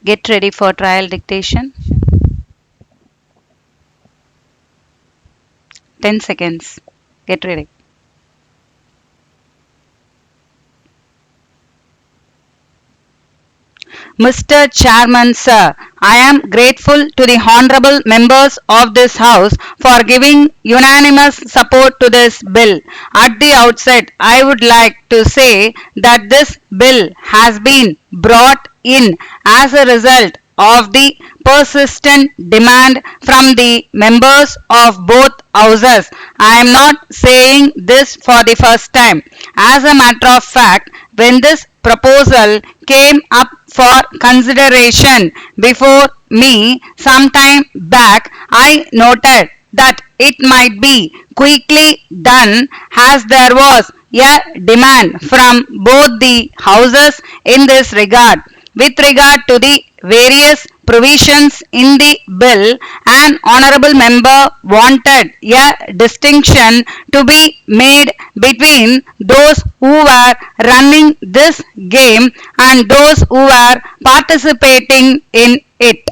Get ready for trial dictation. 10 seconds. Get ready. Mr. Chairman, sir, I am grateful to the honorable members of this House for giving unanimous support to this bill. At the outset, I would like to say that this bill has been brought in as a result of the persistent demand from the members of both houses. I am not saying this for the first time. As a matter of fact, when this proposal came up for consideration before me some time back, I noted that it might be quickly done as there was a demand from both the houses in this regard. With regard to the various provisions in the bill, an honorable member wanted a distinction to be made between those who were running this game and those who were participating in it.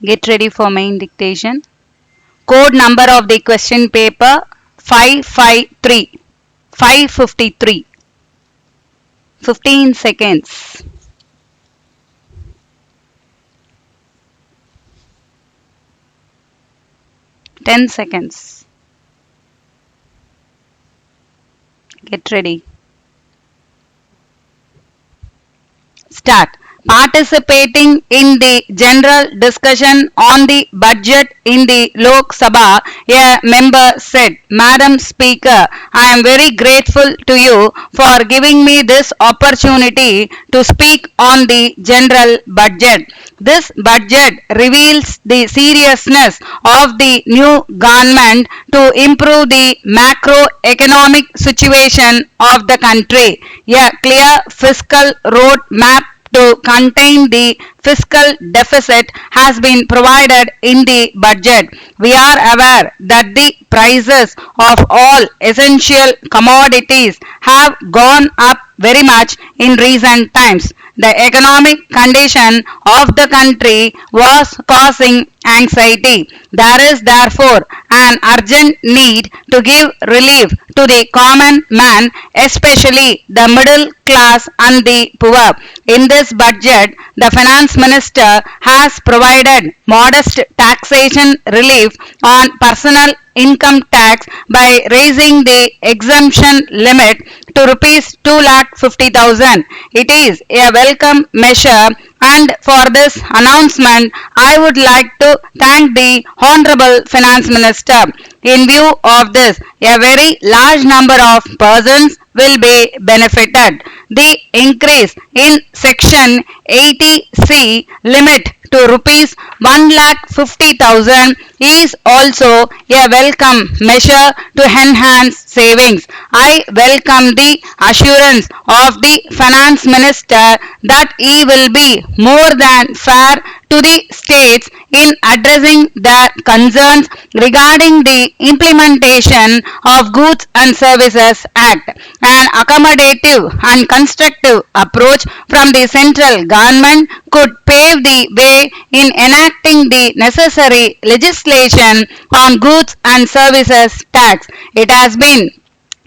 Get ready for main dictation. Code number of the question paper 553. 553. 15 seconds. 10 seconds. Get ready. Start. Participating in the general discussion on the budget in the Lok Sabha, a member said, Madam Speaker, I am very grateful to you for giving me this opportunity to speak on the general budget. This budget reveals the seriousness of the new government to improve the macroeconomic situation of the country. A clear fiscal roadmap to contain the fiscal deficit has been provided in the budget. We are aware that the prices of all essential commodities have gone up very much in recent times. The economic condition of the country was causing anxiety. There is therefore an urgent need to give relief to the common man, especially the middle class and the poor. In this budget, the finance minister has provided modest taxation relief on personal income tax by raising the exemption limit to rupees 2,50,000. It is a welcome measure, and for this announcement I would like to thank the Honorable Finance Minister. In view of this, a very large number of persons will be benefited. The increase in section 80C limit to rupees 1,50,000 is also a welcome measure to enhance savings. I welcome the assurance of the Finance Minister that he will be more than fair to the states in addressing their concerns regarding the implementation of Goods and Services Act. An accommodative and constructive approach from the central government could pave the way in enacting the necessary legislation on goods and services tax. It has been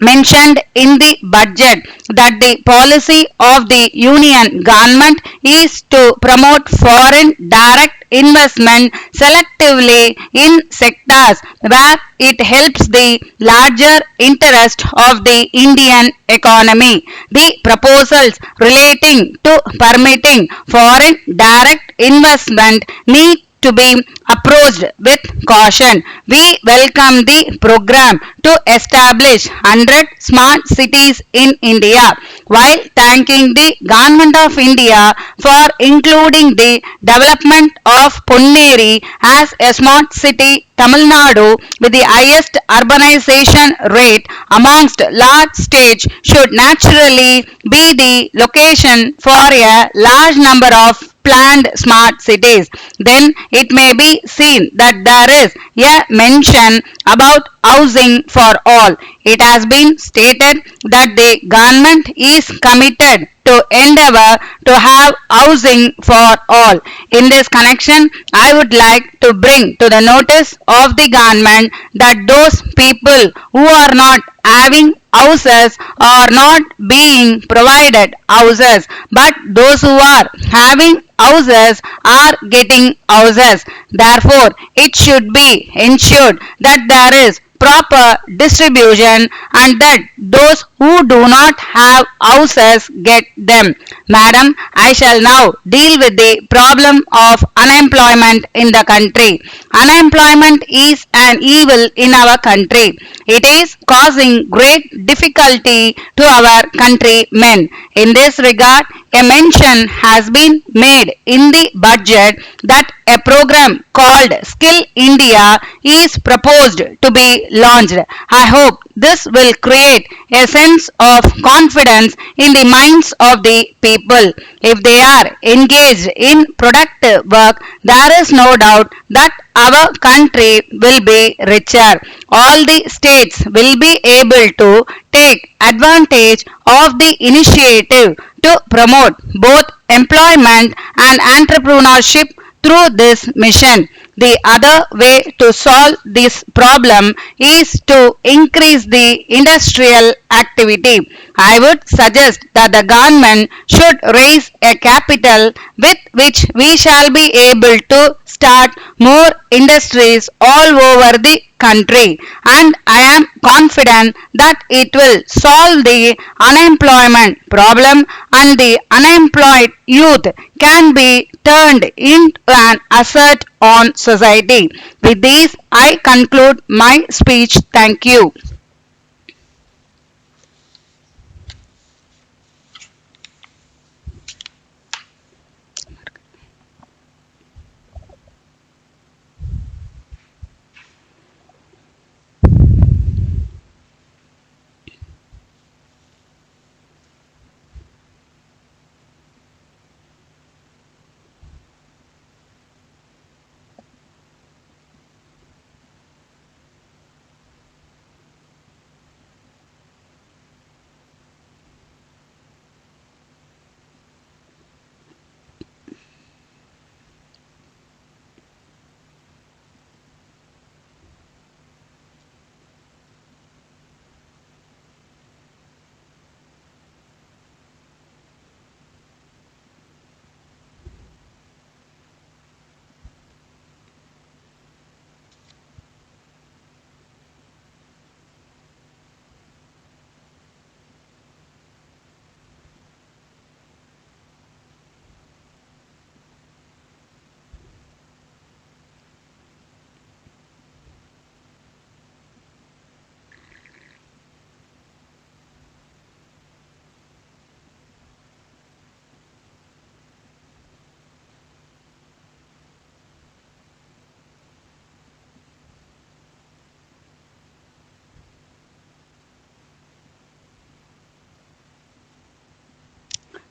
mentioned in the budget that the policy of the union government is to promote foreign direct investment selectively in sectors where it helps the larger interest of the Indian economy. The proposals relating to permitting foreign direct investment need to be approached with caution. We welcome the program to establish 100 smart cities in India, while thanking the Government of India for including the development of Ponneri as a smart city. Tamil Nadu, with the highest urbanization rate amongst large states, should naturally be the location for a large number of planned smart cities. Then it may be seen that there is a mention about housing for all. It has been stated that the government is committed to endeavor to have housing for all. In this connection, I would like to bring to the notice of the government that those people who are not having houses are not being provided houses, but those who are having houses are getting houses. Therefore, it should be ensured that there is proper distribution and that those who do not have houses get them. Madam, I shall now deal with the problem of unemployment in the country. Unemployment is an evil in our country. It is causing great difficulty to our countrymen. In this regard, a mention has been made in the budget that a program called Skill India is proposed to be launched. I hope this will create a sense of confidence in the minds of the people. If they are engaged in productive work, there is no doubt that our country will be richer. All the states will be able to take advantage of the initiative to promote both employment and entrepreneurship through this mission. The other way to solve this problem is to increase the industrial activity. I would suggest that the government should raise a capital with which we shall be able to start more industries all over the country, and I am confident that it will solve the unemployment problem and the unemployed youth can be turned into an asset on society. With this, I conclude my speech. Thank you.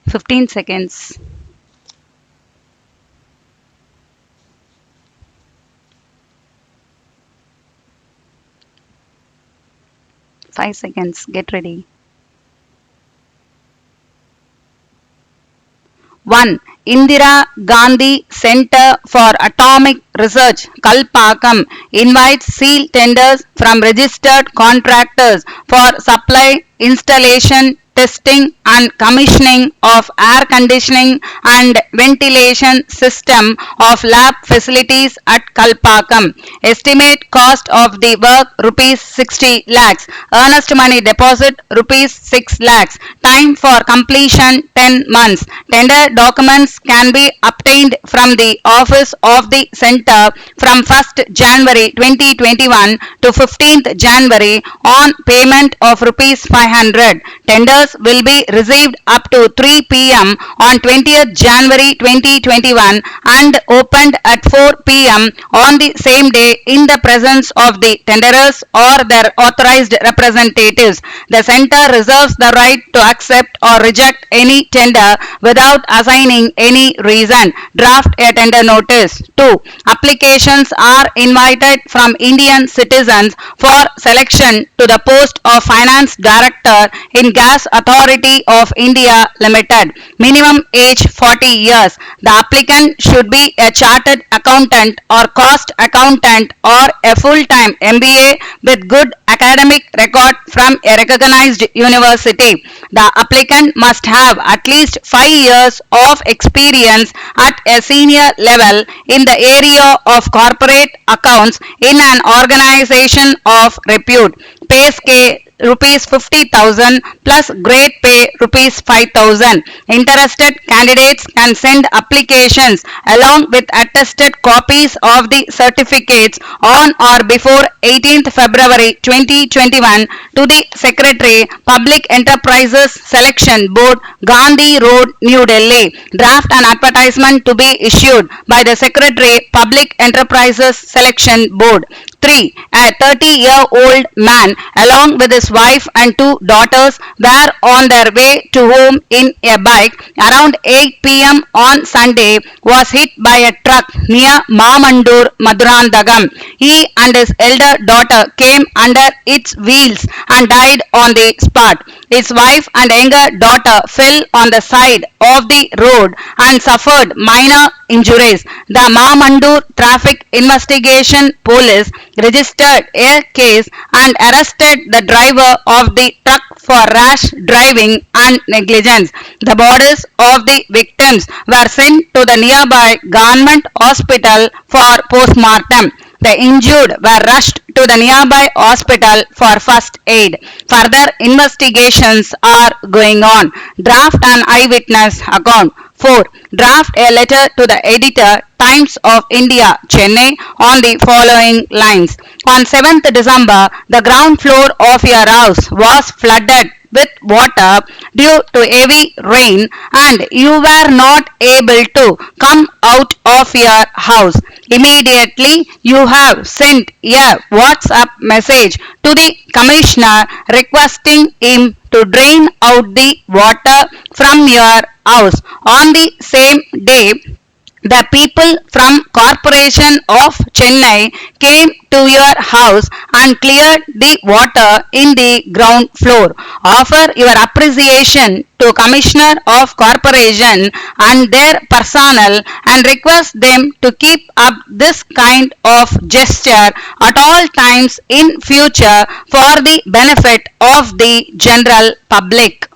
Fifteen seconds. Five seconds. Get ready. 1. Indira Gandhi Center for Atomic Research, Kalpakkam, invites seal tenders from registered contractors for supply installation testing and commissioning of air conditioning and ventilation system of lab facilities at Kalpakkam. Estimate cost of the work rupees 60 lakhs. Earnest money deposit rupees 6 lakhs. Time for completion 10 months. Tender documents can be obtained from the office of the center from 1st January 2021 to 15th January on payment of rupees 500. Tenders will be received up to 3 p.m. on 20th January 2021 and opened at 4 p.m. on the same day in the presence of the tenderers or their authorized representatives. The center reserves the right to accept or reject any tender without assigning any reason. Draft a tender notice. 2. Applications are invited from Indian citizens for selection to the post of Finance Director in Gas Authority of India Limited. Minimum age 40 years. The applicant should be a chartered accountant or cost accountant or a full-time MBA with good academic record from a recognized university. The applicant must have at least 5 years of experience at a senior level in the area of corporate accounts in an organization of repute. Pay scale rupees 50,000 plus grade pay rupees 5,000. Interested candidates can send applications along with attested copies of the certificates on or before 18th February 2021 to the Secretary, Public Enterprises Selection Board, Gandhi Road, New Delhi. Draft an advertisement to be issued by the Secretary, Public Enterprises Selection Board. 3. A 30-year-old man along with his wife and 2 daughters were on their way to home in a bike around 8 p.m. on Sunday was hit by a truck near Mamandur, Madurandagam. He and his elder daughter came under its wheels and died on the spot. His wife and younger daughter fell on the side of the road and suffered minor injuries. The Mamandur Traffic Investigation Police registered a case and arrested the driver of the truck for rash driving and negligence. The bodies of the victims were sent to the nearby government hospital for postmortem. The injured were rushed to the nearby hospital for first aid. Further investigations are going on. Draft an eyewitness account. 4. Draft a letter to the editor, Times of India, Chennai, on the following lines. On 7th December, the ground floor of your house was flooded with water due to heavy rain and you were not able to come out of your house. Immediately you have sent a WhatsApp message to the commissioner requesting him to drain out the water from your house. On the same day, the people from Corporation of Chennai came to your house and cleared the water in the ground floor. Offer your appreciation to Commissioner of Corporation and their personnel and request them to keep up this kind of gesture at all times in future for the benefit of the general public.